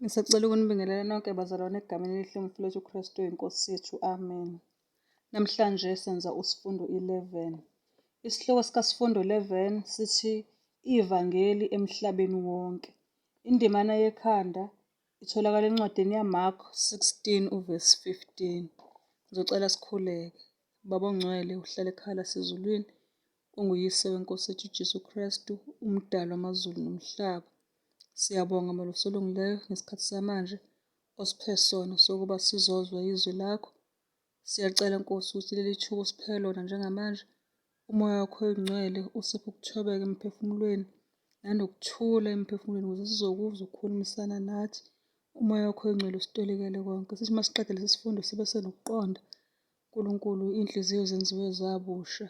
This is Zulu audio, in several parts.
Ngisacela ukunibingelela nonke bazalwane egameni elihle umfula wethu uKristu inkosi yethu. Amen. Namhlanje senza usifundo 11. Isihloko sikasifundo 11 sithi ivangeli emhlabeni wonke. Indimana yekhanda itholakala encwadini yaMark 16 uvesi 15. Ngizocela sikhuleke. Baba ongcwele uhlala ekhala sezulwini, unguyise wenkosi yethu Jesu Kristu, umdali wamazulu nomhlaba. Siyabonga malusi olungileyo ngesikhathi samanje osiphe sona sokuba sizozwa izwi lakho. Siyacela Nkosi ukuthi leli thuba usiphe lona njengamanje, umoya wakho oyingcwele usiphe ukuthobeka emphefumulweni nanokuthula emphefumulweni ukuze sizokuzwa ukukhulumisana nathi. Umoya wakho oyingcwele usitolikele konke. Sithi masiqeda lesi sifundo sibe senokuqonda. Nkulunkulu, inhliziyo zenziwe zabusha.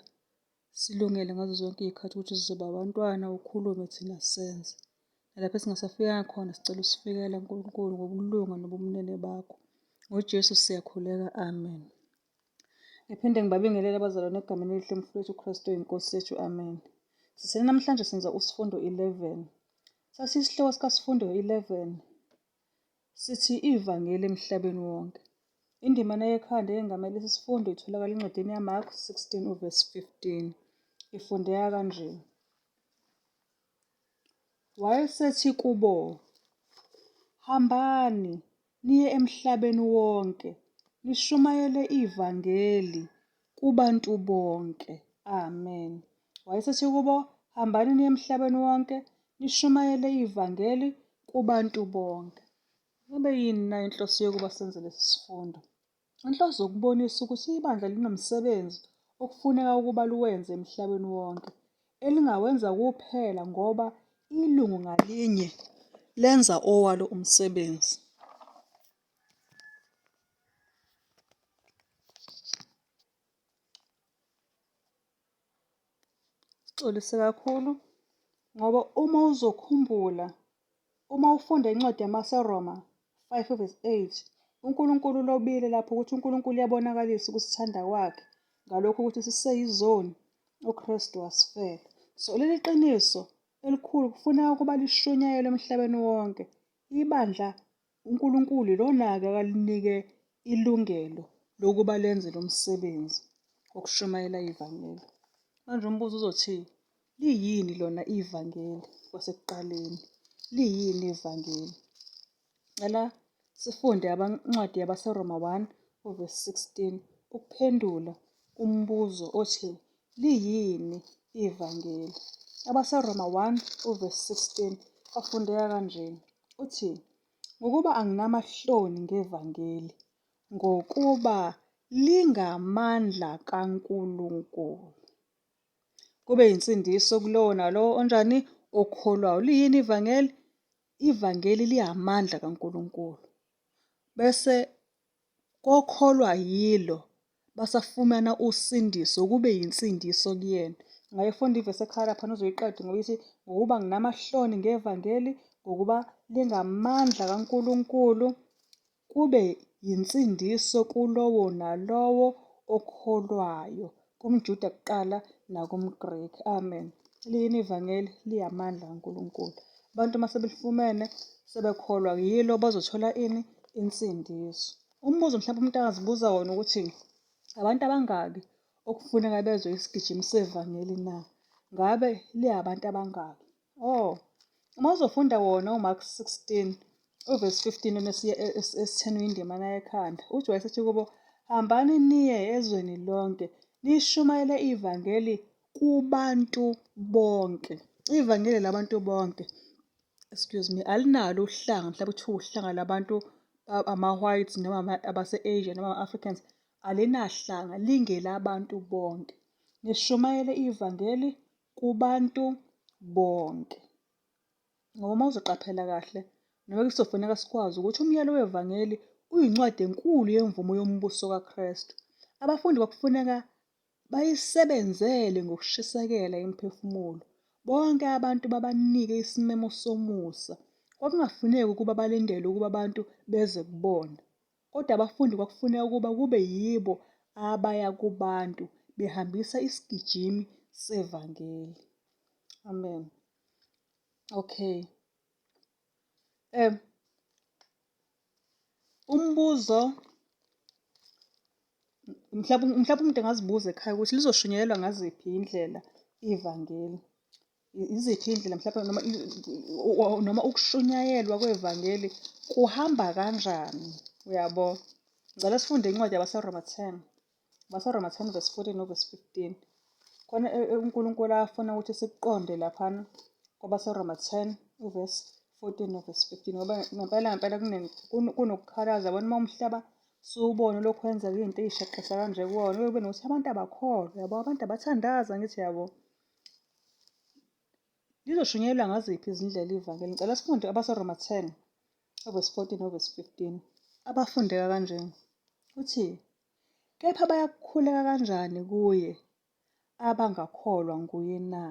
Silungele ngazo zonke iy'khathi ukuthi sizoba abantwana, ukhulume thina senze. Nalapho esingasafikanga khona sicela usifikela Nkulunkulu ngokulunga nobumnene bakho. NgoJesu siyakhuleka, amen. Ngiphinde ngibabingelele abazalwane egameni elihle umfula wethu uKristu inkosi yethu, amen. Sithena namhlanje senza usifundo 11. Sathi isihloko sikasifundo 11 sithi ivangeli emhlabeni wonke. Indimana yekhanda eyengamele lesi sifundo itholakala encwadini yaMark 16 uvesi 15. Ifundeka kanje. Wayesethi kubo, hambani niye emhlabeni wonke, nishumayele ivangeli kubantu bonke. Amen. Wayesethi kubo, hambani niye emhlabeni wonke, nishumayele ivangeli kubantu bonke. Ngabe yini na inhloso yokuba senze lesi sifundo? Inhloso ukubonisa ukuthi ibandla linomsebenzi okufuneka ukuba luwenze emhlabeni wonke, elingawenza kuphela ngoba ilungu ngalinye lenza owalo umsebenzi. Sixolise kakhulu ngoba uma uzokhumbula, uma ufunda incwadi yamaseRoma 5:8, uNkulunkulu lobile lapho ukuthi uNkulunkulu uyabonakalisa ukusithanda kwakhe ngalokho ukuthi siseyizoni uKristu wasifela. So leli qiniso elikhulu kufuneka ukuba lishunyayelwe emhlabeni wonke. Ibandla uNkulunkulu ilona-ke akalinike ilungelo lokuba lenze lo msebenzi wokushumayela ivangeli. Manje umbuzo uzothi, liyini lona ivangeli kwasekuqaleni? Liyini ivangeli? Ngala sifunde incwadi yabaseRoma 1 uvesi 16 ukuphendula umbuzo othi liyini ivangeli. AbaseRoma 1 uvesi 16 bafundeka kanjena. Uthi, ngokuba anginamahloni ngevangeli, ngokuba lingamandla kaNkulunkulu. Kube yinsindiso kulowo nalowo onjani? Okholwayo. Liyini ivangeli? Ivangeli liyamandla kaNkulunkulu. Bese kokholwa yilo basafumana usindiso, kube yinsindiso kuyena. Ngayifunda ivesi ekhaya laphana uzoyiqeda ngoba ithi ngokuba nginamahloni ngevangeli, ngokuba lingamandla kaNkulunkulu, kube yinsindiso kulowo nalowo okholwayo, kumJuda kuqala nakumGreki. Amen. Liyini ivangeli? Liyamandla kaNkulunkulu. Abantu uma sebelifumene sebekholwa yilo bazothola ini? Insindiso. Umbuzo mhlawumbe umuntu angazibuza wona ukuthi abantu abangaki okufuneka bezwe isigijimi sevangeli na? Ngabe liyabantu abangaki? Uma uzofunda wona uMark 16 uvesi 15 esitheni indimana yekhanda, uthi wayesethi kubo, hambani niye ezweni lonke nishumayele ivangeli kubantu bonke. Ivangeli labantu bonke, alinalo uhlanga, mhlawumbe kuthiwa uhlanga labantu ama-whites noma abase-Asia noma ama-Africans, alinahlanga, lingelabantu bonke. Nishumayele ivangeli kubantu bonke. Ngoba uma uzoqaphela kahle, noma kuzofuneka sikwazi ukuthi umyalo wevangeli uyincwadi enkulu yemvumo yombuso kaKristu. Abafundi bakufuneka bayisebenzele ngokushisekela imiphefumulo. Bonke abantu babanike isimemo somusa. Kwakungafuneki ukuba balindele ukuba abantu beze kubona. Kodwa abafundi kwakufuneka ukuba kube yibo abaya kubantu behambisa isigijimi sevangeli. Amen. Okay. Umbuzo mhlawumbe umuntu engazibuza ekhaya ukuthi lizoshunyayelwa ngaziphi indlela ivangeli. Iziphi iy'ndlela mhlawumbe noma ukushunyayelwa kwevangeli kuhamba kanjani, uyabo? Ngicela sifunde incwadi yabaseRoma 10. AbaseRoma 10 verse 14 no-verse 15. Khona uNkulunkulu afuna ukuthi sikuqonde laphana kwabaseRoma 10 uverse 14 no-verse 15. Ngoba ngempela kunokukhalaza yabona uma umhlaba siwubone lokhu kwenzeka izinto ey'shaqisa kanje kuwona kube nokuthi abantu abakholwa, yabo, abantu abathandaza ngithi yabo. Lizoshunyayelwa ngaziphi izindlela ivangeli? Ngicela sifunde abaseRoma 10 uverse 14 no-verse 15. Abafundeka kanjena. Uthi, kepha bayakhuleka kanjani kuye abangakholwa nguye na?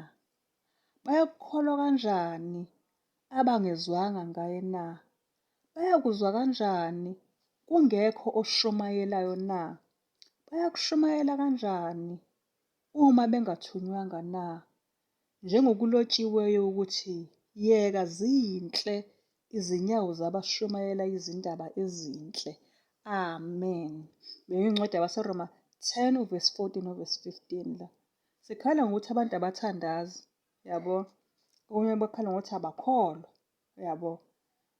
Bayakholwa kanjani abangezwanga ngaye na? Bayakuzwa kanjani kungekho oshumayelayo na? Bayakushumayela kanjani uma bengathunywanga na? Njengokulotshiweyo ukuthi, yeka zinhle izinyawo zabashumayela izindaba ezinhle. Amen. Beyincwadi yabaseRoma 10 uverse 14 noverse 15 la. Sikhala ngokuthi abantu abathandazi, yabo. Okunye bakhala ngokuthi abakholwa, yabo.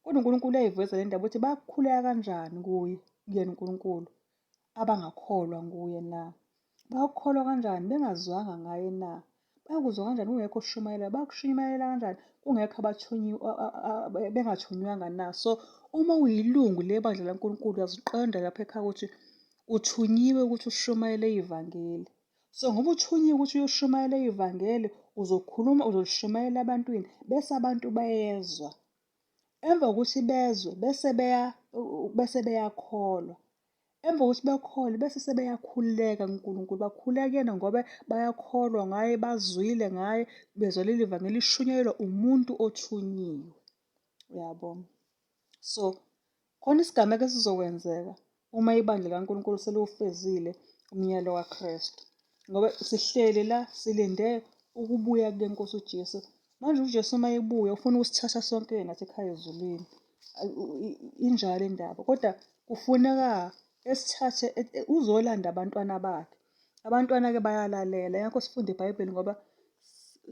Kodwa uNkulunkulu uyayiveza le ndaba ukuthi bayakhuleka kanjani kuye, kuyena uNkulunkulu, abangakholwa nguye na? Bayakholwa kanjani bengazwanga ngaye na? Bayakuzwa kanjani kungekho oshumayelayo? Bayakushumayela kanjani kungekho bengathunywanga na? So uma uyilungu lebandla laNkulunkulu uyaziqonda lapha ekhaya ukuthi uthunyiwe ukuthi ushumayele ivangeli. So ngoba uthunyiwe ukuthi uyoshumayela ivangeli, uzokhuluma, uzolishumayela ebantwini bese abantu bayezwa. Emva kokuthi bezwe bese beyakholwa. Emva kokuthi bekholwe bese sebeyakhuleka kuNkulunkulu. Bakhuleka kuyena ngoba bayakholwa ngaye, bazwile ngaye, bezwa leli vangeli lishunyayelwa umuntu othunyiwe. Uyabona? So khona isigameko esizokwenzeka uma ibandla likaNkulunkulu seliwufezile umyalo kaKristu. Ngoba sihleli la silinde ukubuya kukaNkosi uJesu. Manje uJesu uma ebuya ufuna ukusithatha sonke nathi ekhaya ezulwini. Injalo indaba. Kodwa kufuneka esithathe uzolanda abantwana bakhe. Abantwana-ke bayalalela. Ngakho sifunde iBhayibheli ngoba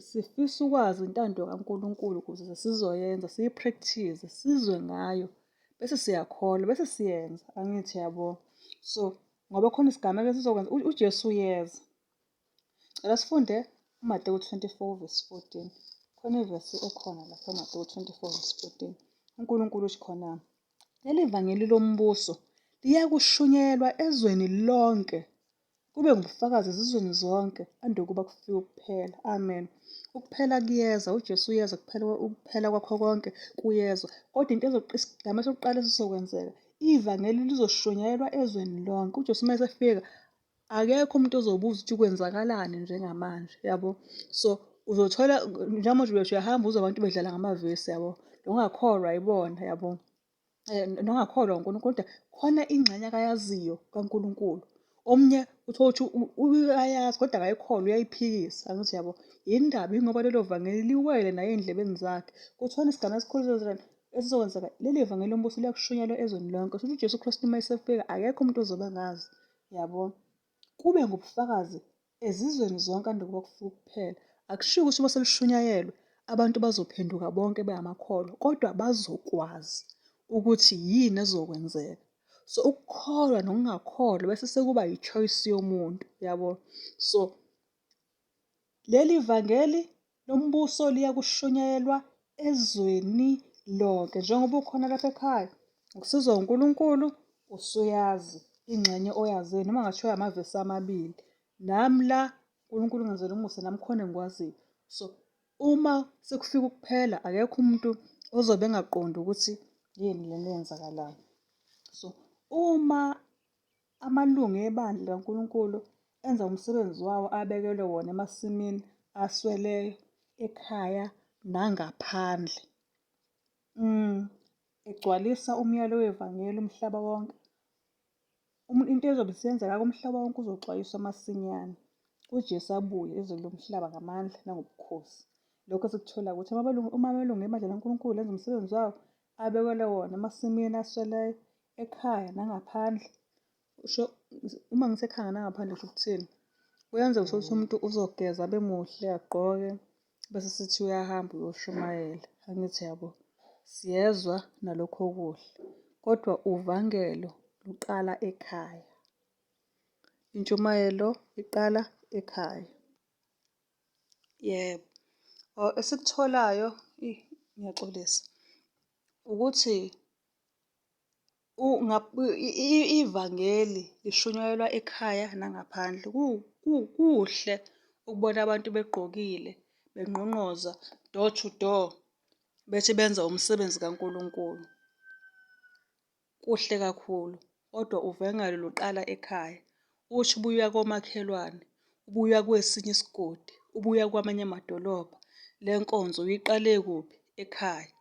sifisa ukwazi intando kaNkulunkulu ukuze sizoyenza, siyipractice, sizwe ngayo. Bese siyakholwa, bese siyenza. Angithi yabo. So ngoba khona isigameko esizokwenza uJesu uyeza. Cela sifunde uMatewu 24 verse 14. Khona ivesi ekhona lapha uMatewu 24 verse 14. uNkulunkulu uthi khona, leli vangeli lombuso liyakushunyayelwa ezweni lonke, kube ngubufakazi ezizweni zonke, andokuba kufike ukuphela. Amen. Ukuphela kuyeza, uJesu uyeza, ukuphela kwakho konke kuyeza. Kodwa isigaba sokuqala esizokwenzeka, ivangeli lizoshunyayelwa ezweni lonke. uJesu uma esefika, akekho umuntu ozobuza ukuthi kwenzakalani njengamanje, yabo. So uzothola njengamanje uyahamba uzwe abantu bedlala ngamavesi, yabo. Nongakholwa ayibona, yabo. Nongakholwa uNkulunkulu, kodwa khona ingxenye akayaziyo kaNkulunkulu. Omunye uthola ukuthi uyayazi kodwa akayikholwa, uyayiphikisa. Angithi yabo, yindaba ingoba lelo vangeli liwele naye ey'ndlebeni zakhe. Kuthona isigaba esikhulu esizokwenzeka, leli vangeli lombuso liyakushunyayelwa ezweni lonke. Futhi uJesu Kristu uma esefika, akekho umuntu ozobe engazi, yabo. Kube ngubufakazi ezizweni zonke andokuba kufike ukuphela. Akushiwo ukuthi uma selishunyayelwe abantu bazophenduka bonke bengamakholwa, kodwa bazokwazi ukuthi yini ezokwenzeka. So ukukholwa nokungakholwa bese sekuba yi-choice yomuntu, yabo. So leli vangeli lombuso liyakushunyayelwa ezweni lonke. Njengoba ukhona lapha ekhaya, ukusizwa uNkulunkulu, usuyazi ingxenye oyaziyo noma ngathiwa amavesi amabili. Nami la uNkulunkulu ungenzela umusa nami khona engikwaziyo. So uma sekufika ukuphela, akekho umuntu ozobe engaqondi ukuthi yini lena eyenzakalayo. So uma amalungu ebandla kaNkulunkulu enza umsebenzi wawo abekelwe wona emasimini asweleyo, ekhaya nangaphandle, egcwalisa umyalo wevangeli umhlaba wonke, into ezobe isiyenzeka umhlaba wonke uzoxwayiswa masinyane. uJesu abuye ezweni lomhlaba ngamandla nangobukhosi. Lokho sikuthola ukuthi uma amalungu ebandla laNkulunkulu enza umsebenzi wawo abekelwe wona emasimini asweleyo, ekhaya nangaphandle. Usho uma ngisekhaya nangaphandle kusho ukuthini? Kuyenzeka uthole ukuthi umuntu uzogeza abe muhle agqoke bese sithi uyahamba uyoshumayela. Angithi yabo, siyezwa nalokho okuhle kodwa uvangelo luqala ekhaya. Intshumayelo iqala ekhaya. Yebo. Esikutholayo ngiyaxolisa ukuthi ivangeli lishunyayelwa ekhaya nangaphandle. Kuhle ukubona abantu begqokile bengqongqoza door to door bethi benza umsebenzi kaNkulunkulu. Kuhle kakhulu kodwa uvangelo luqala ekhaya. Uthi ubuya komakhelwane, ubuya kwesinye isigodi, ubuya kwamanye amadolobha. Le nkonzo uyiqale kuphi? Ekhaya.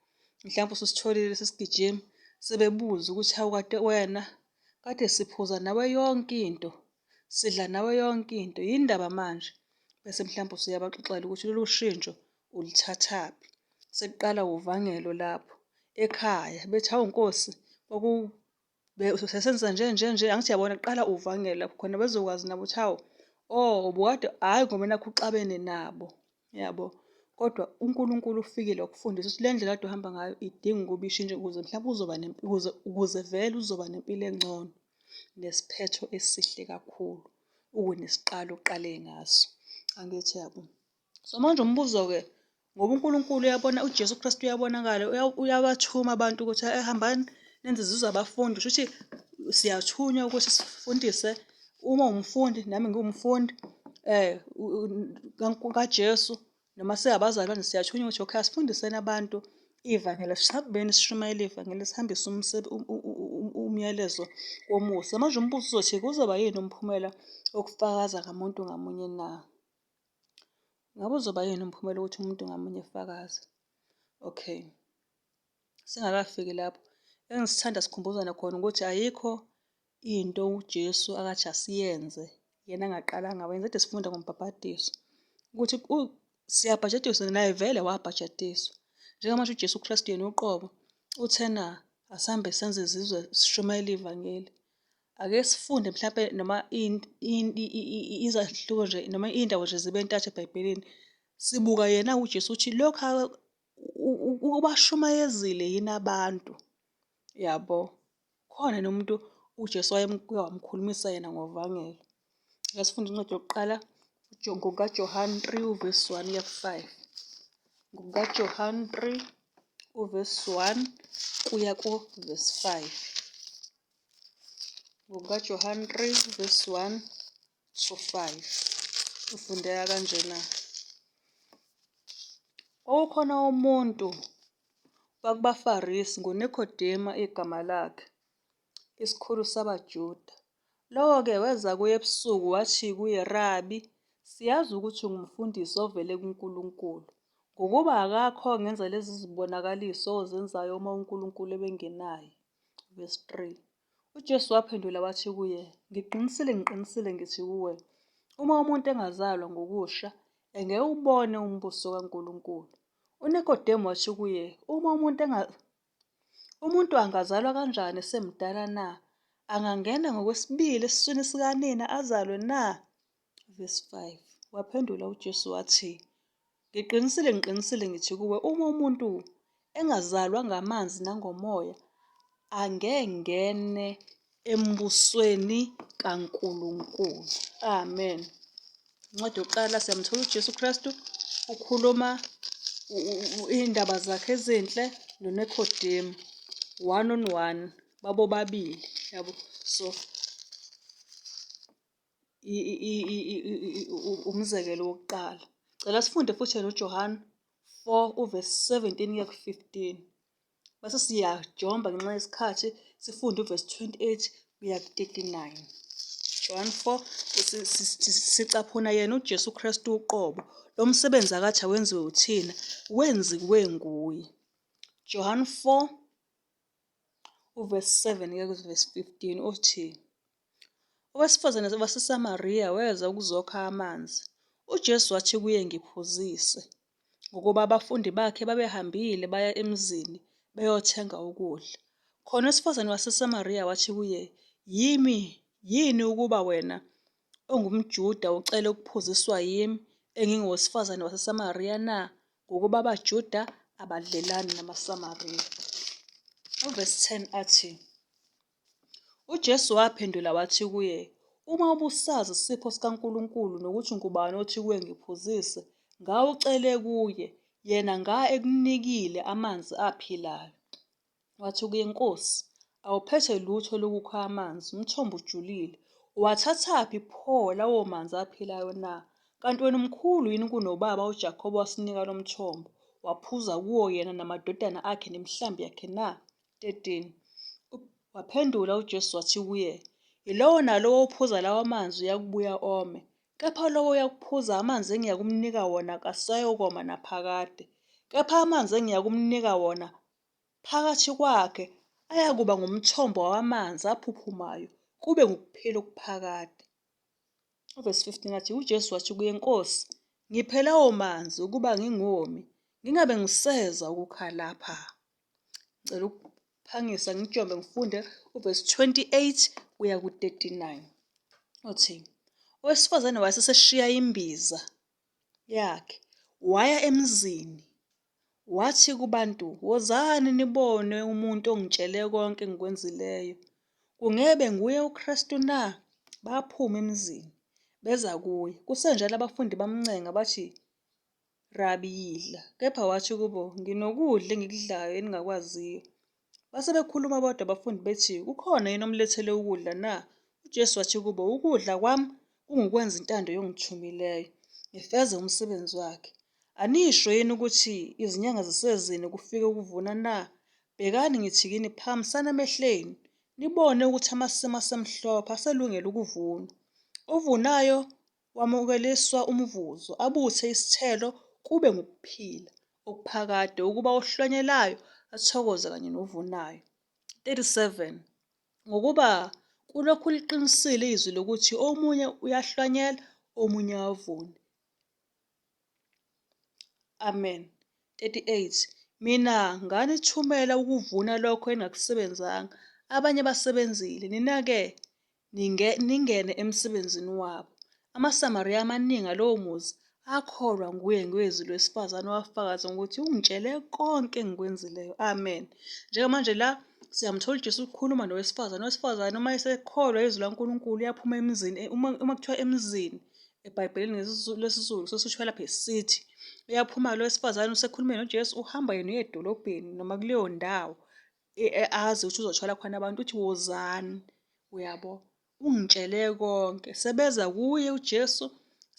Mhlampe ususitholile sesigijima sebebuza ukuthi hawu kade wena kade siphuza nawe yonke into, sidla nawe yonke into, yini ndaba manje? Bese mhlawumbe usuyabaxoxela ukuthi lolu shintsho ulithathaphi. Sekuqala uvangelo lapho ekhaya bethi hawu Nkosi sasenza nje. Angithi yabona kuqala uvangelo lapho khona bezokwazi nabo ukuthi hawu ubukade hhayi ngoba nakhu uxabene nabo yabo. Kodwa uNkulunkulu ufikile wakufundisa ukuthi le ndlela kade uhamba ngayo idinga ukuba ishintshe ukuze mhlawumbe ukuze vele uzoba nempilo engcono nesiphetho esihle kakhulu okunesiqalo oqale ngaso. Angithi yabo. So manje umbuzo-ke ngoba uNkulunkulu uyabona uJesu Kristu uyabonakala uyabathuma abantu ukuthi hambani nenze izizwe abafundi. Kusho ukuthi siyathunywa ukuthi sifundise uma uwumfundi nami ngiwumfundi kaJesu noma singabazalwane siyathunywa ukuthi okay asifundiseni abantu ivangeli. Sihambeni sishumayele ivangeli sihambise umyalezo womusa. Manje umbuzo uzothi kuzoba yini umphumela wokufakaza ngamuntu ngamunye na? Ngabe uzoba yini umphumela wokuthi umuntu ngamunye efakaze? Okay. Singakafiki lapho engisithanda sikhumbuzane khona ukuthi ayikho into uJesu akathi asiyenze yena angaqalanga wenza. Kade sifunda ngombhabhadiso ukuthi siyabhajediswa naye vele wabhajediswa. Njengamanje uJesu Kristu yena uqobo uthena asihambe senze izizwe sishumayele ivangeli. Ake sifunde mhlampe noma izahluko nje noma iy'ndawo nje zibe ntathu eBhayibhelini. Sibuka yena uJesu ukuthi lokhu ubashumayezile yini abantu yabo. Khona nomuntu uJesu wamkhulumisa yena ngovangelo. Ake sifunde incwadi yokuqala ngokaJohane 3 uvesi 1 kuya ku-5. NgokaJohane 3 uvesi 1 kuya kuvesi 5. NgokaJohane 3 uvesi 1 to 5 ufundeka kanjena. Kwakukhona umuntu wakubaFarisi nguNikodema igama lakhe, isikhulu sabaJuda. Lowo-ke weza kuye ebusuku wathi kuye, Rabi, siyazi ukuthi ungumfundisi ovele kuNkulunkulu, ngokuba akakho ongenza lezi zibonakaliso ozenzayo uma uNkulunkulu ebengenaye. Verse 3. UJesu waphendula wathi kuye, ngiqinisile ngithi kuwe, uma umuntu engazalwa ngokusha engeke ubone umbuso kaNkulunkulu. UNikodemu wathi kuye, umuntu angazalwa kanjani esemdala na? Angangena ngokwesibili esiswini sikanina azalwe na? Verse 5. Waphendula uJesu wathi, ngiqinisile ngithi kuwe, uma umuntu engazalwa ngamanzi nangomoya angengene embusweni kaNkulunkulu. Amen. Incwadi yokuqala siyamthola uJesu Kristu ukhuluma iy'ndaba zakhe ezinhle noNikodemu, 1-on-1 babo babili yabo. So umzekelo wokuqala. Cela sifunde futhi noJohane 4 uvesi 17 kuya ku-15. Bese siyajomba ngenxa yesikhathi sifunde uvesi 28 kuya ku-39. John 4 sicaphuna yena uJesu Kristu uqobo. Lo msebenzi akathi awenziwe uthina, wenziwe nguye. John 4 uvesi 7 kuya kuvesi 15 uthi, owesifazane waseSamariya weza ukuzokha amanzi. UJesu wathi kuye, ngiphuzise, ngokuba abafundi bakhe babehambile baya emzini beyothenga ukudla. Khona owesifazane waseSamariya wathi kuye, yini ukuba wena ongumJuda ucele ukuphuziswa yimi engingowesifazane waseSamariya na? Ngokuba abaJuda abadlelani namaSamariya. Uvesi 10 athi, uJesu waphendula wathi kuye, uma ubusazi isipho sikaNkulunkulu nokuthi ngubani othi kuwe ngiphuzise, ngawucele kuye, yena ekunikile amanzi aphilayo. Wathi kuye, Nkosi, awuphethe lutho lokukha amanzi, umthombo ujulile. Uwathathaphi pho lawo manzi aphilayo na? Kanti wena mkhulu yini kunobaba uJakobe wasinika lo mthombo, waphuza kuwo yena namadodana akhe nemihlambi yakhe na? 13. Waphendula uJesu wathi kuye, yilowo nalowo ophuza lawa manzi uyakubuya ome, kepha lowo uyakuphuza amanzi engiyakumnika wona kasayokoma naphakade. Kepha amanzi engiyakumnika wona phakathi kwakhe ayakuba ngumthombo wamanzi aphuphumayo, kube ngukuphila okuphakade. Uvesi 15 athi, uJesu wathi kuye, Nkosi, ngiphe lawo manzi ukuba ngingomi, ngingabe ngiseza ukukha lapha. Ngicela ukuphangisa ngijombe ngifunde uvesi 28 kuya ku-39. Uthi, owesifazane waseseshiya imbiza yakhe, waya emzini, wathi kubantu, wozani nibone umuntu ongitshele konke engikwenzileyo. Kungebe nguye uKristu na? Baphuma emzini, beza kuye. Kusenjalo abafundi bamncenga bathi, Rabi, yidla. Kepha wathi kubo, nginokudla engikudlayo eningakwaziyo. Base bekhuluma bodwa abafundi bethi, kukhona yini omlethele ukudla na? uJesu wathi kubo, ukudla kwami kungukwenza intando yongithumileyo, ngifeze umsebenzi wakhe. Anisho yini ukuthi izinyanga zisezine kufike ukuvuna na? Bhekani ngithi kini, phakamisani emehlweni, nibone ukuthi amasimu asemhlophe aselungele ukuvunwa. Ovunayo wamukeliswa umvuzo, abuthe isithelo, kube ngukuphila okuphakade, ukuba ohlwanyelayo athokoze kanye novunayo. 37. Ngokuba kulokhu liqinisile izwi lokuthi omunye uyahlwanyela, omunye uyavuna. Amen. 38. Mina nganithumela ukuvuna lokho engingakusebenzanga, abanye basebenzile, nina-ke ningene emsebenzini wabo. AmaSamariya amaningi alowo muzi akholwa nguye ngezwi lwesifazane owafakaza ngokuthi ungitshele konke engikwenzileyo. Amen. Njengamanje la siyamthola uJesu ukukhuluma nowesifazane. Owesifazane uma esekholwa izwi laNkulunkulu uyaphuma emzini. Uma kuthiwa emzini eBhayibhelini lesiZulu sesisho lapha esithi uyaphuma lo wesifazane usekhulume noJesu, uhamba yena uye edolobheni noma kuleyo ndawo azi ukuthi uzothola khona abantu, uthi wozani, uyabo, ungitshele konke. Sebeza kuye uJesu,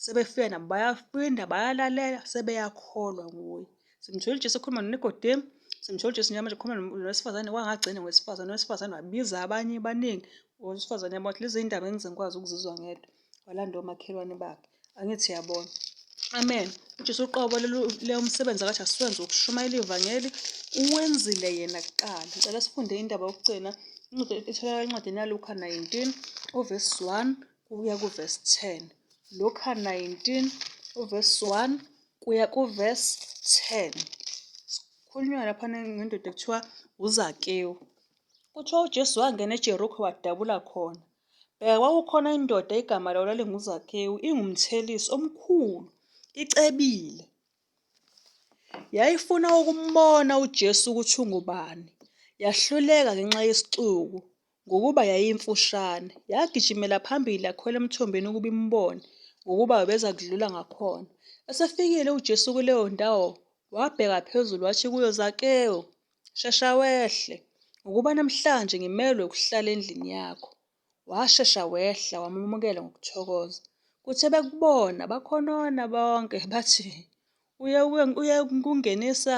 sebefika nabo bayaphinda bayalalela, sebeyakholwa nguye. Simthola uJesu ekhuluma noNikodemu, simthola uJesu njengamanje ekhuluma nowesifazane, kwangagcina owesifazane wabiza abanye baningi. Owesifazane yabo wathi, lezi indaba engize ngikwazi ukuzizwa ngedwa, walanda omakhelwane bakhe. Angithi yabona. Amen. uJesu uqobo leyo msebenzi akathi asiwenze ukushumayela ivangeli, uwenzile yena kuqala. Ngicela sifunde indaba yokugcina itholakala encwadini yaLuka 19 uvesi 1 kuya kuvesi 10. Luka 19 uvesi 1 kuya kuvesi 10. Sikhulunywa laphana ngendoda ekuthiwa uZakewu. Kuthiwa uJesu wangena eJerikho wadabula khona. Bheka, kwakukhona indoda igama layo lalinguZakewu, ingumthelisi omkhulu, icebile. Yayifuna ukumbona uJesu ukuthi ungubani, yahluleka ngenxa yesixuku, ngokuba yayimfushane. Yagijimela phambili yakhwela emthombeni ukuba imbone, ngokuba wabeza kudlula ngakhona. Esefikile uJesu kuleyo ndawo, wabheka phezulu wathi kuyo, Zakewu, shesha wehle, ngokuba namhlanje ngimelwe ukuhlala endlini yakho. Washesha wehla, wamamukela ngokuthokoza. Kuthe bekubona bakhonona bonke, bathi, uye kungenisa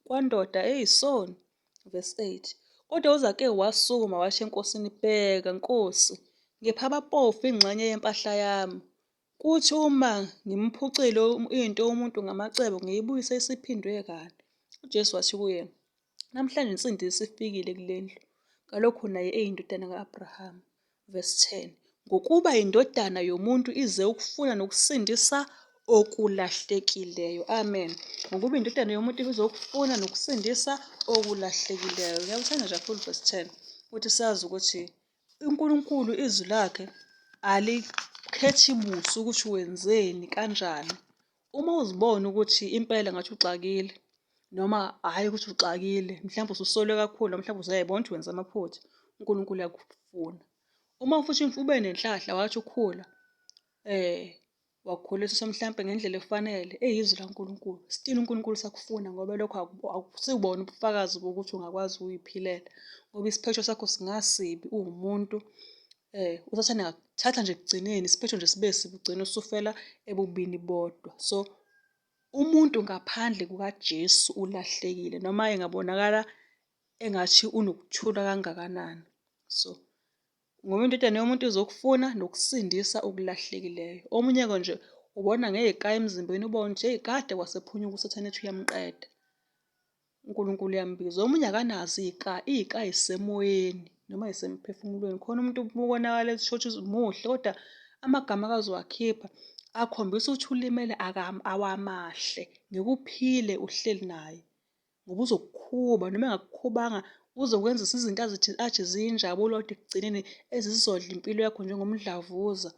kwandoda eyisoni. Verse 8. Kodwa uZakewu wasukuma washo enkosini, bheka Nkosi, ngipha abapofu ingxenye yempahla yami. Kuthi uma ngimphucile into umuntu ngamacebo, ngiyibuyise isiphindwe kane. uJesu wathi kuye, namhlanje insindiso ifikile kule ndlu, ngalokhu naye eyindodana ka-Abrahama. Verse 10. Ngokuba indodana yomuntu ize ukufuna nokusindisa okulahlekileyo. Amen. Ngokuba indodana yomuntu izokufuna nokusindisa okulahlekileyo. Ngiyawuthanda nje kakhulu verse 10 ukuthi sazi ukuthi uNkulunkulu izwi lakhe alikhethi buso ukuthi wenzeni kanjani. Uma uzibona ukuthi impela ngathi uxakile noma hhayi ukuthi uxakile, mhlawumbe ususole kakhulu, mhlawumbe usuyayibona ukuthi wenza amaphutha, uNkulunkulu uyakufuna. Uma futhi ube nenhlahla wathi ukhula wakukhuliswa mhlampe ngendlela efanele eyizwi laNkulunkulu, still uNkulunkulu usakufuna ngoba lokho akusibona ubufakazi bokuthi ungakwazi ukuy'philela ngoba isiphetho sakho singasibi uwumuntu usathane ngakuthatha nje ekugcineni isiphetho nje sibe sibi ugcine usufela ebubini bodwa. So umuntu ngaphandle kukaJesu ulahlekile noma engabonakala engathi unokuthula kangakanani. So ngoba indodana yomuntu izokufuna nokusindisa okulahlekileyo. Omunye-ke nje ubona ngey'kayi emzimbeni ubone nje kade kwasephunyuka usathane ethi uyamqeda. uNkulunkulu uyambiza. Omunye akanazo iy'kayi zisemoyeni noma zisemphefumulweni. Khona umuntu ubonakala shuthi muhle kodwa amagama akazowakhipha akhombisa ukuthi ulimele awamahle. Ngeke uphile uhleli naye ngoba uzokukhuba noma engakukhubanga uzokwenzisa izinto athi ziyinjabulo kodwa ekugcineni ezizodla impilo yakho njengomdlavuza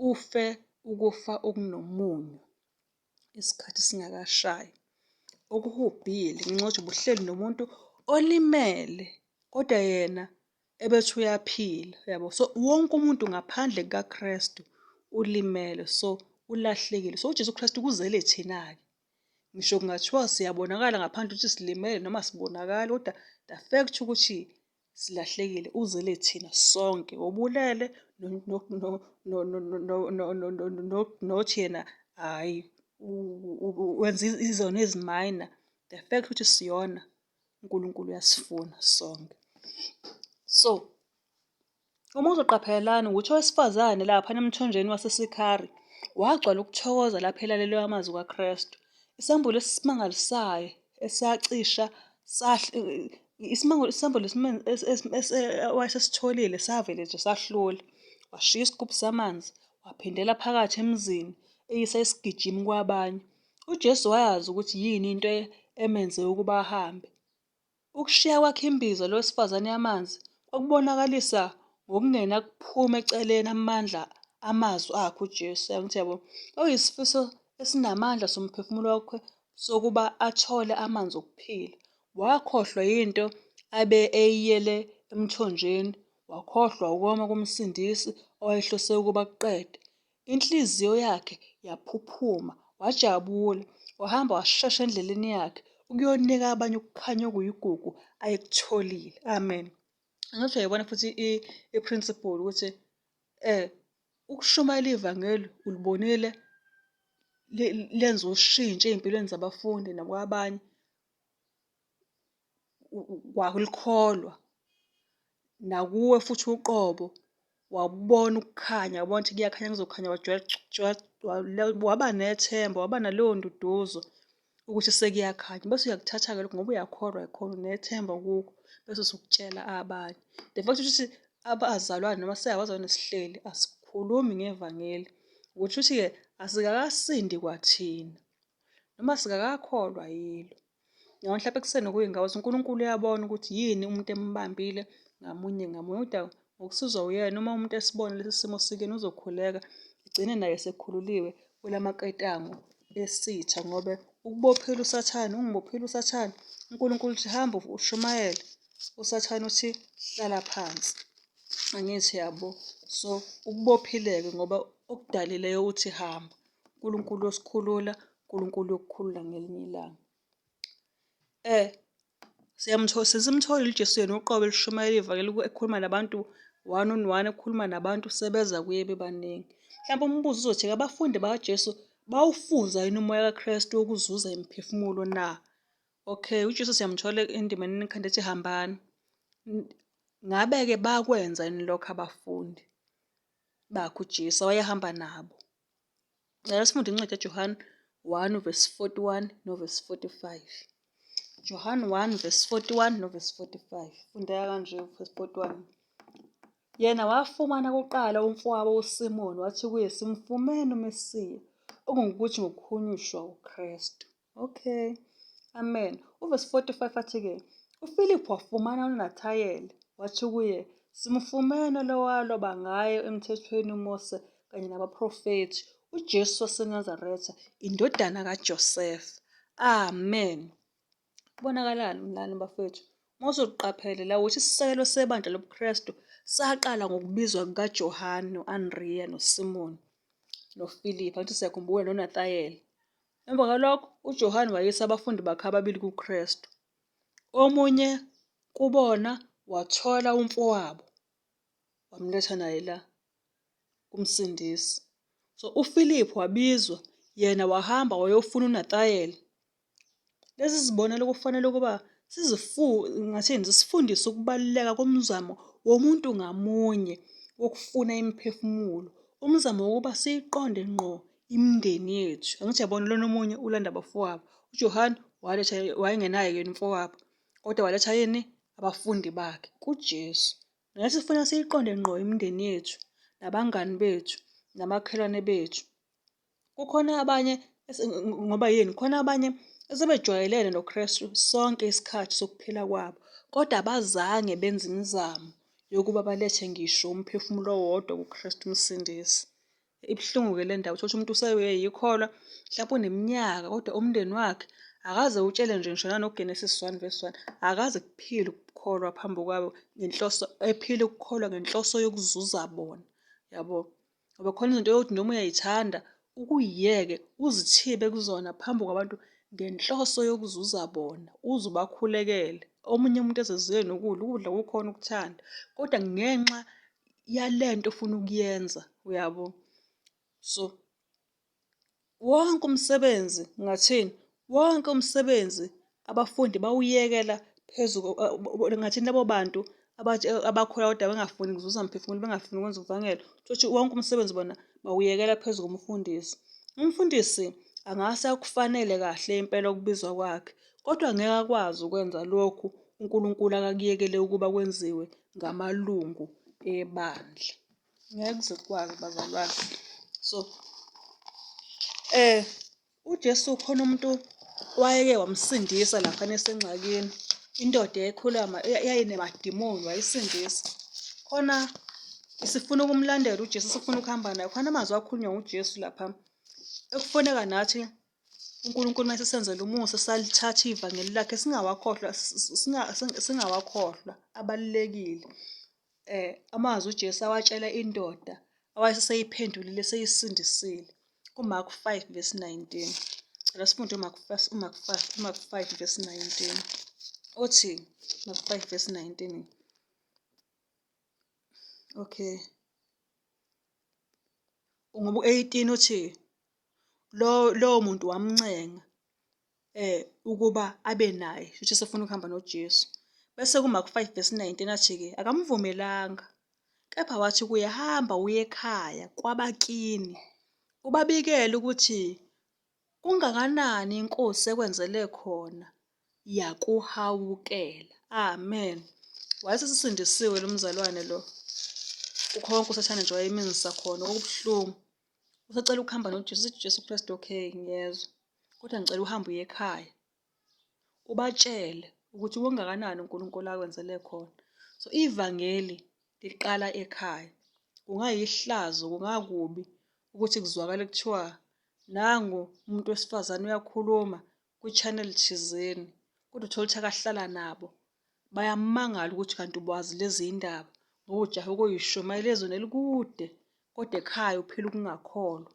ufe ukufa okunomunyu isikhathi singakashayi. Okuhubhile ngincothi ubuhleli nomuntu olimele kodwa yena ebethi uyaphila yabo. So wonke umuntu ngaphandle kukaKrestu ulimele, so ulahlekile. So uJesu Kristu kuzele thina-ke. Ngisho kungathiwa siyabonakala ngaphandle ukuthi silimele noma asibonakali kodwa the fact ukuthi silahlekile uzele thina sonke. Ubulele nothi yena hhayi wenza izono ezimayina. The fact ukuthi siyona uNkulunkulu uyasifuna sonke. So uma uzoqaphelelana ukuthi owesifazane laphana emthonjeni waseSikhari wagcwala ukuthokoza lapho elalele amazwi kaKrestu. Isambulo esimangalisayo esacisha isambulo wayesesitholile savele nje sahlula. Washiya isigubhu samanzi waphindela phakathi emzini eyisa isigijimi kwabanye. UJesu wayazi ukuthi yini into emenze ukuba ahambe. Ukushiya kwakhe imbiza lo wesifazane yamanzi kwakubonakalisa ngokungena kuphuma eceleni amandla amazwi akhe uJesu. Angithi yabo oyisifiso esinamandla somphefumulo wakhe sokuba athole amanzi okuphila. Wakhohlwa yinto abe eyiyele emthonjeni, wakhohlwa ukoma komsindisi owayehlose ukuba kuqede. Inhliziyo yakhe yaphuphuma, wajabula, wahamba washesha endleleni yakhe ukuyonika abanye ukukhanya okuyigugu ayekutholile. Amen. Angathi uyayibona futhi i-principle ukuthi ukushumayela ivangeli ulibonile lenza ushintsho ey'mpilweni zabafundi nakwabanye walikholwa nakuwe futhi uqobo wabona ukukhanya wabona ukuthi kuyakhanya kuzokhanya waba nethemba waba naleyo nduduzo ukuthi sekuyakhanya bese uyakuthatha-ke lokho ngoba uyakholwa unethemba kukho bese usukutshela abanye. The fact ukuthi abazalwane noma abazalwane sihleli asikhulumi ngevangeli ukuthi-ke asikakasindi kwathina noma sikakakholwa yilo. Noma mhlawumpe kusenokuyingawo ukuthi uNkulunkulu uyabona ukuthi yini umuntu embambile ngamunye ngamunye kodwa ngokusizwa uyena uma umuntu esibona lesi simo sikeni uzokhuleka egcine naye esekhululiwe kulamaketango esitha ngoba ukubophile usathane ungibophile usathane uNkulunkulu uthi hamba ushumayele usathane uthi hlala phansi. Angithi yabo. So ukubophile-ke ngoba okudalileyo uthi hamba uNkulunkulu uyosikhulula uNkulunkulu uyokukhulula ngelinye ilanga. Sesimtholile uJesu yena uqobo elishumayela ivangeli ekhuluma nabantu one on one, ekhuluma nabantu sebeza kuye bebaningi. Mhlawumbe umbuzo uzothi abafundi bakaJesu bawufuza yini umoya kaKrestu wokuzuza imiphefumulo na? Okay, uJesu siyamthola endimeni ekhanda ethi hambani. Ngabe-ke bakwenza yini lokho abafundi bakhe uJesu wayehamba nabo? Sifunde incwadi kaJohane 1 verse 41 no verse 45. John 1 verse 41 no verse 45. Fundeka kanje verse 41. Yena wafumana kuqala umfowabo uSimoni wathi kuye, simfumene uMesiya. okungukuthi ngokukhunyushwa uKristu. Okay, amen. Uvesi 45 athi-ke, uFiliphu wafumana uNathayeli, wathi kuye, simfumene lowaloba ngaye emthethweni uMose kanye nabaprofethi, uJesu waseNazaretha, indodana kaJosefa. Amen. Kubonakalani mlali bafethu? Mawuzoqaphela la ukuthi isisekelo sebandla lobuKristu saqala ngokubizwa kukaJohane, no-Andriya, noSimoni, noFiliphu. Angithi siyakhumbula noNathayeli. Emva kwalokho uJohane wayisa abafundi bakhe ababili kuKristu. Omunye kubona wathola umfowabo wamletha naye la kumsindisi. So uFiliphu wabizwa, yena wahamba wayofuna uNathayeli. Lezi zibonelo kufanele ukuba zisifundise ukubaluleka komzamo womuntu ngamunye wokufuna imiphefumulo. Umzamo wokuba siyiqonde ngqo imindeni yethu. Angithi yabona lona omunye ulanda abafowabo. uJohane wayengenaye yena umfowabo, kodwa waletha yini? Abafundi bakhe kuJesu. Nathi sifuna siyiqonde ngqo imindeni yethu, nabangani bethu, namakhelwane bethu. Kukhona abanye ngoba yini? Khona abanye esebejwayelene noKristu sonke isikhathi sokuphila kwabo, kodwa abazange benze imizamo yokuba balethe ngisho umphefumulo owodwa kuKristu umsindisi. Ibuhlungu-ke le ndaba, uthole ukuthi umuntu useyikholwa, mhlawumbe uneminyaka, kodwa umndeni wakhe akaze utshele ngisho nanoGenesis 1:1, akaze kuphile ukukholwa phambi kwabo ngenhloso, ephile ukukholwa ngenhloso yokuzuza bona, yabo. Ngoba khona izinto yokuthi noma uyayithanda ukuyiyeke uzithibe kuzona phambi kwabantu ngenhloso yokuzuza bona, uze ubakhulekele. Omunye umuntu ezeziwe ukudla kukhona ukuthanda, kodwa ngenxa yalento ofuna ukuyenza, uyabo. So wonke umsebenzi ngathini? Wonke umsebenzi abafundi bawuyekela ngathini labo bantu abakholwa kodwa bengafuni ukuzuza mphefumulo, bengafuni ukwenza uvangelo. Ukuthi wonke umsebenzi bona bawuyekela phezu komfundisi. Umfundisi angase akufanele kahle impela ukubizwa kwakhe, kodwa ngeke akwazi ukwenza lokhu uNkulunkulu akakuyekele ukuba kwenziwe ngamalungu ebandla. Ngeke kuze kukwazi bazalwane. So uJesu khona umuntu wayeke wamsindisa laphana esengxakini. Indoda yayinemadimoni wayisindisa. Khona sifuna ukumlandela uJesu, sifuna ukuhamba naye. Khona amazwi akhulunywa nguJesu lapha. Ekufuneka nathi uNkulunkulu uma sisenzela umusa salithatha ivangeli lakhe singawakhohlwa abalulekile. Amazwi uJesu awatshela indoda awayeseyiphendulile seyisindisile. kuMark 5:19. Cela sifunde uMark 5:19. Othi Mark 5:19. Okay. Ngobu-18 uthi lowo muntu wamncenga ukuba abe naye, futhi sefuna ukuhamba noJesu. Bese kuMark 5:19 athi-ke akamvumelanga, kepha wathi kuye, hamba uye ekhaya kwabakini, ubabikele ukuthi kungakanani iNkosi ekwenzele khona, yakuhawukela. Amen. Wayesesisindisiwe lo mzalwane lo. Kukho konke usathane nje wayemenzisa khona okubuhlungu. Usacela ukuhamba noJesu, sithi uJesu Kristu, okay, ngiyezwa, kodwa ngicela uhambe uye ekhaya ubatshele ukuthi kungakanani uNkulunkulu akwenzele khona. So ivangeli liqala ekhaya. Kungayihlazo, kungakubi ukuthi kuzwakale kuthiwa nangu umuntu wesifazane uyakhuluma kwi-channel thizeni, kodwa uthole ukuthi akahlala nabo. Bayamangala ukuthi kanti ubazi lezi ndaba ngoba ujahe ukuyishumayela ezweni elikude, kodwa ekhaya uphila ukungakholwa,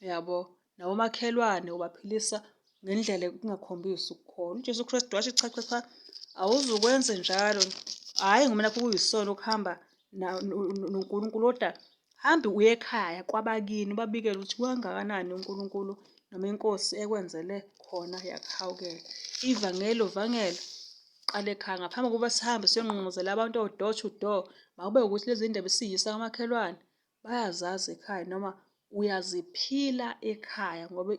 yabo. Nabomakhelwane ubaphilisa ngendlela engakhombisi ukukholwa. uJesu Kristu wathi cha, awuzukwenze njalo. Hhayi ngoba nakho kuyisona ukuhamba noNkulunkulu, kodwa hambe uye ekhaya kwabakini ubabikele ukuthi kangakanani uNkulunkulu noma iNkosi ekwenzele khona, yakuhawukela. Ivangeli qala ekhaya ngaphambi kokuba sihambe siyongqungquzela abantu door to door. Makube ukuthi lezi ndaba esiyisa kamakhelwane bayazazi ekhaya, noma uyaziphila ekhaya, ngoba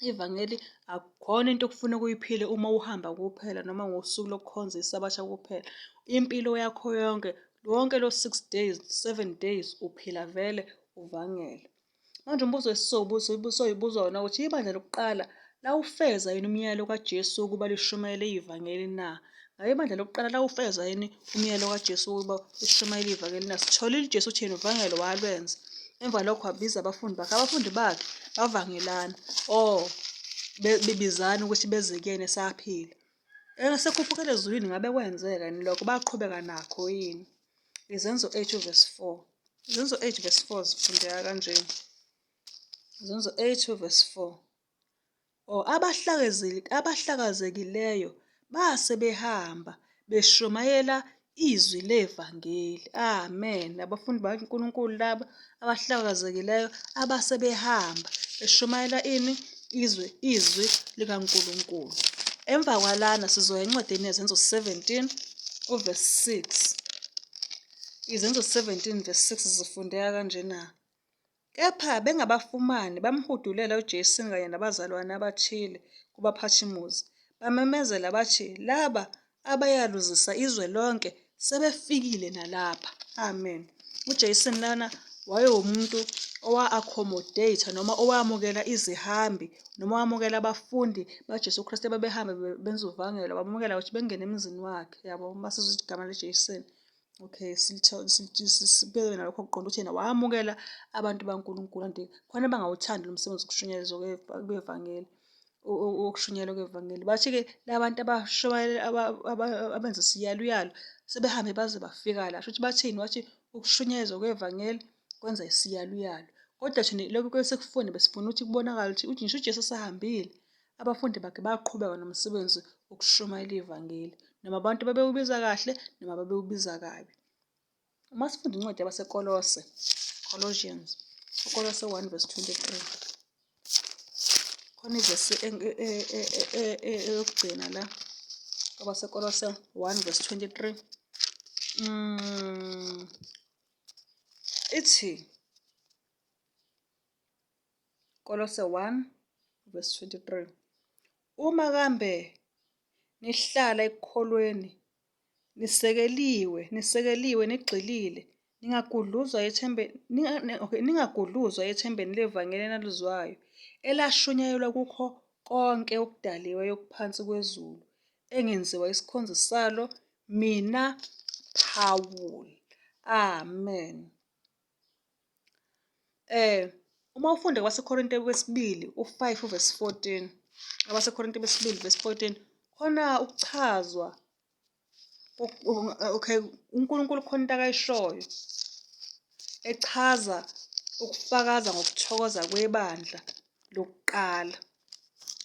ivangeli akukhona into okufuna ukuyiphile uma uhamba kuphela noma ngosuku lokukhonzisa abasha kuphela. Impilo yakho yonke lo 6 days, 7 days uphila vele uvangele. Manje umbuzo esizoyibuzwa wona ukuthi ibandla lokuqala lawufeza yini umyalelo kaJesu wokuba lishumayele ivangeli na? Ngabe ibandla lokuqala lawufeza yini umyalelo kaJesu wokuba lishumayele ivangeli na? Sitholile uJesu uthi yena uvangelo walwenza. Emva lokho wabiza abafundi bakhe. Abafundi bakhe bavangelana. Bebizana ukuthi beze kuyena esaphila. Esekhuphukele ezulwini ngabe kwenzeka yini lokho? Baqhubeka nakho yini? Izenzo 8 verse 4. Izenzo 8 verse 4 zifundeka kanje. Izenzo 8 verse 4. Abahlakazekileyo base behamba beshumayela izwi levangeli. Amen. Abafundi bakaNkulunkulu laba abahlakazekileyo abase behamba beshumayela ini? Izwi likaNkulunkulu. Emva kwalana sizoya encwadini yezenzo 17 verse 6. Izenzo 17 verse 6 zifundeka kanjena. Kepha bengabafumani bamhudulela uJesu kanye nabazalwane abathile kubaphathimuzi. Bamemezela bathi laba abayaluzisa izwe lonke sebefikile nalapha. Amen. uJesu lana wayewumuntu owa-accommodate noma owamukela izihambi noma owamukela abafundi baJesu Kristu ababehamba benza uvangelo. Bamukela ukuthi bengene emzini wakhe. Yabo masizwa igama leJesu. Okay, sibheke nalokho kuqonda ukuthi yena wamukela abantu baNkulunkulu kanti khona bangawuthandi lo msebenzi wokushunyezwa kwevangeli, wokushunyelwa kwevangeli. Bathi-ke labantu abenza isiyaluyalo sebehambe baze bafika la. Shuthi bathini? Wathi ukushunyezwa kwevangeli kwenza isiyaluyalo. Kodwa thina lokho kwesekufunda besifuna ukuthi kubonakale ukuthi ngisho uJesu esahambile, abafundi bakhe baqhubeka nomsebenzi wokushumayela ivangeli. Noma abantu babewubiza kahle noma babewubiza kabi. Uma sifunda incwadi yabaseKolose, Colossians, uKolose 1 verse 23. Khona ivesi eyokugcina la kwabaseKolose 1 verse 23. Ithi Kolose 1 verse 23. Uma kambe nihlala ekukholweni, nisekeliwe, nigxilile, ningagudluzwa ethembeni levangeli enalizwayo, elashunyayelwa kukho konke okudaliweyo okuphansi kwezulu, engenziwa isikhonzi salo, mina Phawuli. Amen. Uma ufunda kwaseKorinte wesibili u5 verse 14, abaseKorinte besibili verse 14, khona ukuchazwa uNkulunkulu khona into akayishoyo echaza ukufakaza ngokuthokoza kwebandla lokuqala.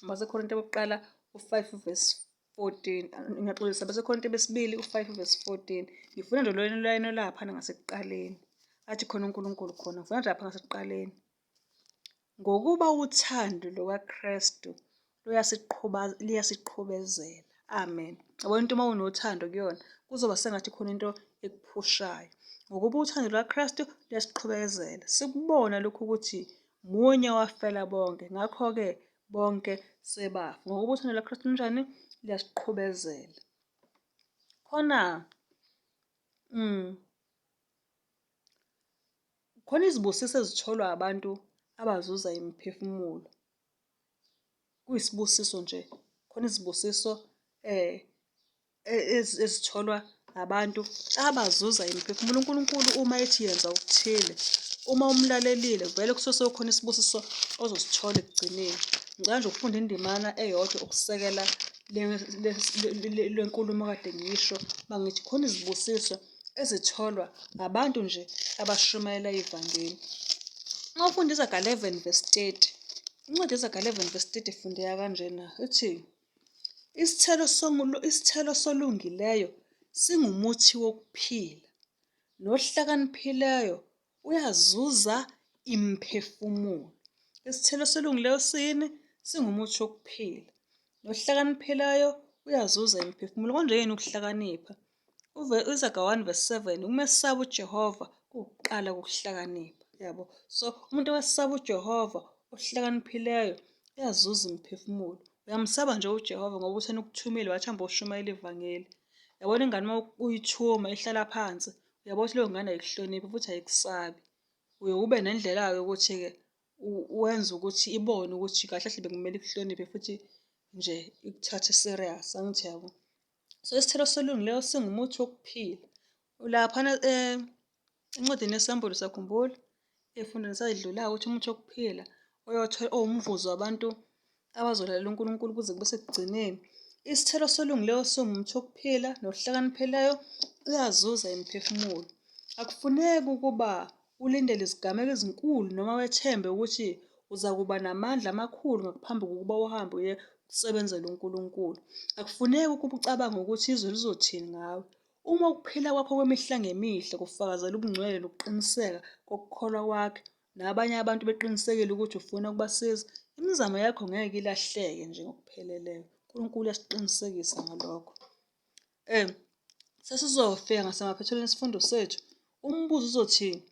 abaseKorinte bokuqala u5 verse 14. Ngiyaxolisa, abaseKorinte besibili u5 verse 14. Ngifuna nje layino laphana ngasekuqaleni. Athi khona uNkulunkulu khona. Ngifuna nje lapha ngasekuqaleni. Ngokuba uthando lukaKristu liyasiqhubezela. Amen. Yabona into uma unothando kuyona kuzoba sengathi khona into ekuphushayo. Ngokuba uthando lukaKristu liyasiqhubezela. Sikubona lokhu ukuthi munye wafela bonke. Ngakho-ke bonke sebafa. Ngokuba uthando lukaKristu njani? Liyasiqhubezela. Khona izibusiso ezitholwa abantu abazuza imiphefumulo. Kuyisibusiso nje. Khona izibusiso ezitholwa abantu abazuza imiphefumulo. uNkulunkulu uma ethi yenza okuthile, uma umlalelile vele kusuke khona isibusiso ozosithola ekugcineni. Ngicela nje ukufunda indimana eyodwa ukusekela le nkulumo kade ngisho. Mangithi khona izibusiso ezitholwa abantu nje abashumayela ivangeli. Uma ufunda izaga 11 verse 30, incwadi yezaga 11 verse 30 ifundeka kanjena. Ithi isithelo solungileyo singumuthi wokuphila, nohlakaniphileyo uyazuza imiphefumulo. Isithelo solungileyo singumuthi wokuphila, nohlakaniphileyo uyazuza imiphefumulo. Konje yini ukuhlakanipha? Izaga 1 verse 7, umesaba uJehova kuwukuqala kokuhlakanipha. Yabo. So umuntu owesaba uJehova ohlakaniphileyo uyazuza imiphefumulo. Uyamsaba nje uJehova ngoba uthena ukuthumile wathi hamba ushumayela ivangeli. Yabona ingane uma uyithuma ihlala phansi, uyabona ukuthi leyo ngane ayikuhloniphi futhi ayikusabi. Uye ube nendlela-ke ukuthi-ke wenza ukuthi ibone ukuthi kahle kahle bekumele ikuhloniphe futhi nje ikuthathe serious, angithi yabo. So isithelo solungileyo singumuthi wokuphila. Laphana encwadini yesambulu sakhumbula ey'fundweni esay'dlulayo ukuthi umuthi wokuphila owumvuzo wabantu abazolalela uNkulunkulu kuze kube sekugcineni. Isithelo solungileyo siwumuthi wokuphila nohlakanipheleyo uyazuza imiphefumulo. Akufuneki ukuba ulindele izigameko ezinkulu noma wethembe ukuthi uza kuba namandla amakhulu ngaphambi kokuba uhambe uye ukusebenzela uNkulunkulu. Akufuneki ukuba ucabange ukuthi izwe lizothini ngawe. Uma ukuphila kwakho kwemihla ngemihla kufakazela ubungcwele nokuqiniseka kokukholwa kwakho, nabanye abantu beqinisekile ukuthi ufuna ukubasiza, imizamo yakho ngeke ilahleke nje ngokupheleleyo. uNkulunkulu uyasiqinisekisa ngalokho. Sesizofika ngasemaphethelweni esifundo sethu. Umbuzo uzothini?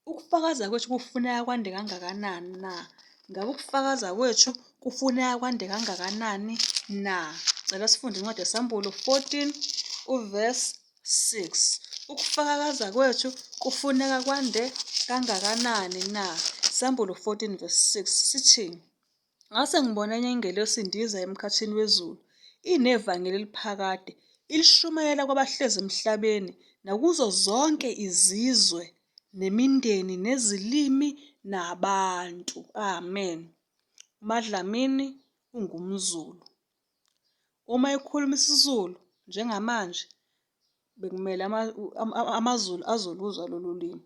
Ukufakaza kwethu kufuneka kwande kangakanani na? Ngabe ukufakaza kwethu kufuneka kwande kangakanani na? Cela sifunde incwadi yesAmbulo 14 uvesi 6. Ukufakaza kwethu kufuneka kwande kangakanani na? Isambulo 14 verse 6 sithini? Ngase ngibona enye ingelosi indiza emkhathini wezulu, inevangeli eliphakade, ilishumayela kwabahlezi emhlabeni nakuzo zonke izizwe nemindeni nezilimi nabantu. Amen. uMadlamini ungumZulu. Uma ekhuluma isiZulu njengamanje bekumele amaZulu azoluzwa lolu limi.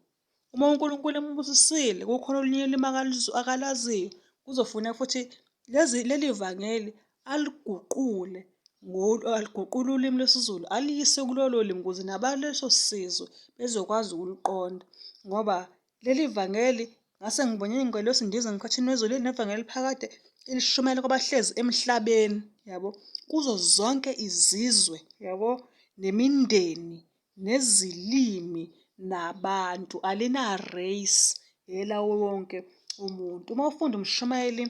Uma uNkulunkulu embusisile kukhona olunye ulimi akalaziyo, kuzofuneka futhi leli vangeli aliguqule ulimi lwesiZulu aliyise kulolo limi ukuze nabaleso sizwe bezokwazi ukuliqonda. Ngoba leli vangeli ngase ngibone ingelosi indiza emkhathini wezulu inevangeli eliphakade ilishumayela kwabahlezi emhlabeni, yabo, kuzo zonke izizwe, yabo, nemindeni nezilimi nabantu, alina-race, elawo wonke umuntu. Uma ufunda uMshumayeli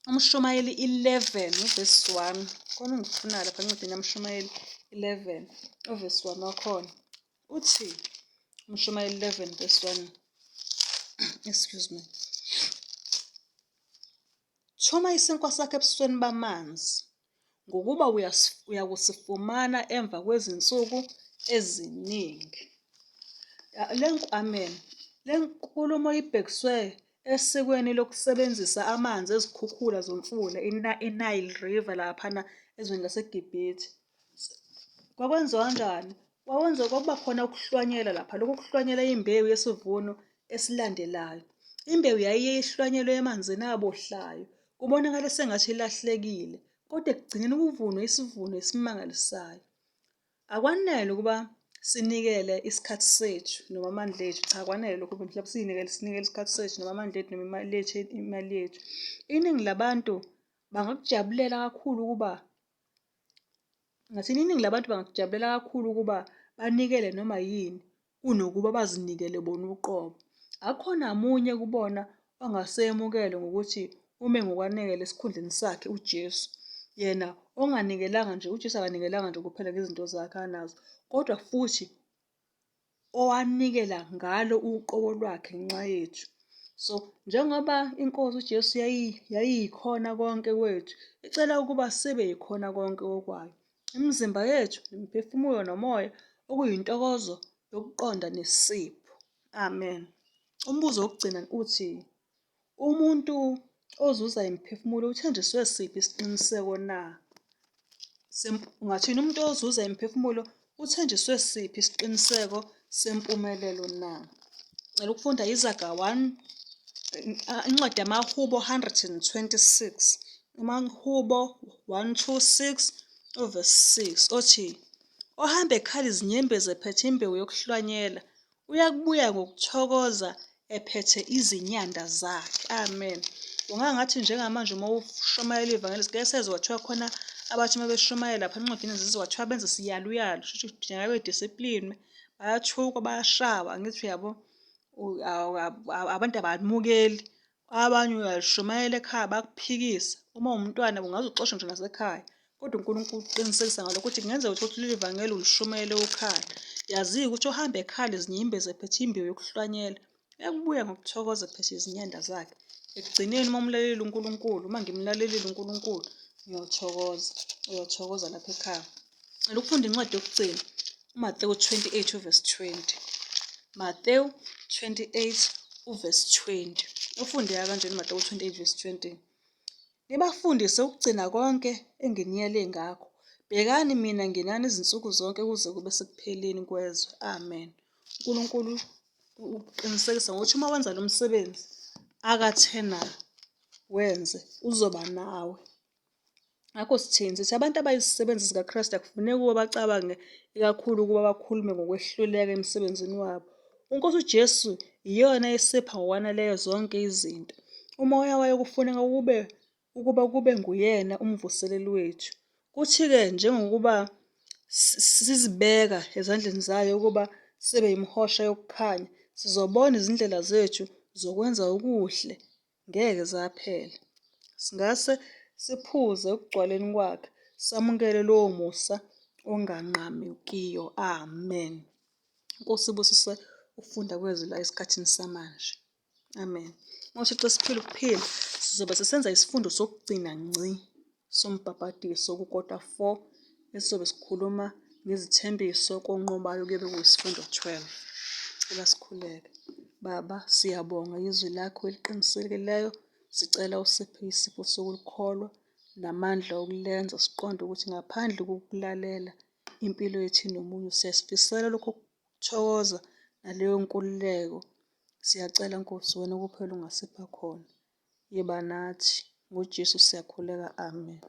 11 uvesi 1, khona ungifuna lapha encwadini yaMshumayeli 11 uvesi 1 wakhona uthi, uMshumayeli 11 verse 1, excuse me. Thoma isinkwa sakho ebusweni bamanzi, ngokuba uyakusifumana emva kwezinsuku eziningi. Amen. Le nkulumo ibhekiswe esikweni lokusebenzisa amanzi ezikhukhula zomfula iNile River laphana ezweni laseGibhithe. Kwakwenziwa kanjani? Kwakuba khona ukuhlwanyela lapha. Lokhu kuhlwanyela imbewu yesivuno esilandelayo. Imbewu yayiye ihlwanyelwe emanzini abohlayo. Kubonakala sengathi ilahlekile, kodwa ekugcineni kuvunwe isivuno esimangalisayo. Akwanele ukuba sinikele isikhathi sethu noma amandla ethu. Cha, akwanele lokho mhlawumbe sinikele isikhathi sethu noma amandla ethu noma imali yethu. Iningi labantu bangakujabulela kakhulu ukuba banikele noma yini kunokuba bazinikele bona uqobo. Akukho namunye kubona ongasemukele ngokuthi ume ngokwanele esikhundleni sakhe uJesu. Yena onganikelanga nje, uJesu akanikelanga nje kuphela ngezinto zakhe anazo, kodwa futhi owanikela ngalo uqobo lwakhe ngenxa yethu. So, njengoba iNkosi uJesu yayiyikhona konke kwethu, icela ukuba sibe yikhona konke okwayo. Imizimba yethu, imiphefumulo nomoya okuyintokozo yokuqonda nesipho. Amen. Umbuzo wokugcina uthi, umuntu ozuza imiphefumulo uthenjiswe siphi isiqiniseko na? Ungathini? Umuntu ozuza imiphefumulo uthenjiswe siphi isiqiniseko sempumelelo na? Ngicela ukufunda Izaga 1, incwadi yamaHubo 126, amaHubo 126 uvesi 6 othi, ohamba ekhala izinyembezi ephethe imbewu yokuhlwanyela uyakubuya ngokuthokoza ephethe izinyanda zakhe. Amen. Ungangathi njengamanje uma ushumayela ivangeli sike sezwa kwathiwa khona abathi uma beshumayela lapha encwadini zizwa kwathiwa benze siyaluyalu, shuthi kudingeka bedisiplinwe, bayathukwa, bayashawa, angithi uyabo, abantu abamukeli, abanye uyalishumayela ekhaya bakuphikisa. Uma uwumntwana ungaze uxoshwe nje nasekhaya, kodwa uNkulunkulu uqinisekisa ngalokho ukuthi kungenzeka ukuthi leli vangeli ulishumayele ukhaya. Yazi-ke ukuthi ohamba ekhala izinyembezi ephethe imbewu yokuhlwanyela Uyakubuya ngokuthokoza phethe izinyanda zakhe. Ekugcineni uma umlaleli uNkulunkulu, uma ngimlalelile uNkulunkulu, uyothokoza lapha ekhaya. Ngicela ukufunda incwadi yokugcina, uMateyu 28 uvesi 20. Mateyu 28 uvesi 20. Ufundeka kanjani uMateyu 28 vesi 20? Nibafundise ukugcina konke enginiyele ngakho. Bhekani mina nginani izinsuku zonke kuze kube sekupheleni kwezwe. Amen. uNkulunkulu uqinisekisa ngokuthi uma wenza lo msebenzi akathenayo wenze, uzoba nawe. Ngakho sithini? Sithi abantu abayisisebenzi zikaKristu akufuneki ukuba bacabange ikakhulu ukuba bakhulume ngokwehluleka emsebenzini wabo. UNkosi uJesu iyona esipha ngokwaneleyo zonke izinto. Umoya wayo kufuneka ukuba kube nguyena umvuseleli wethu. Kuthi-ke njengokuba sizibeka ezandleni zayo ukuba sibe yimihosha yokukhanya, sizobona izindlela zethu zokwenza okuhle ngeke zaphela. Singase siphuze ekugcwaleni kwakhe, samukele lowo musa onganqamukiyo. Amen. Inkosi ibusise ukufunda kwezwi la esikhathini samanje. Amen. Ngoshixo siphila ukuphila, sizobe sisenza isifundo sokugcina ngci sombhabhadiso kukota 4 esizobe sikhuluma ngezithembiso konqobayo kuyobe kuyisifundo 12. Cela sikhuleke. Baba, siyabonga izwi lakho eliqinisekileyo. Sicela usiphe isipho sokulikholwa namandla okulenza siqonde ukuthi ngaphandle kokulalela impilo yethu inomunyu. Siyasifisela lokho kuthokoza naleyo nkululeko. Siyacela Nkosi wena kuphela ungasipha khona. Yeba nathi. NgoJesu siyakhuleka. Amen.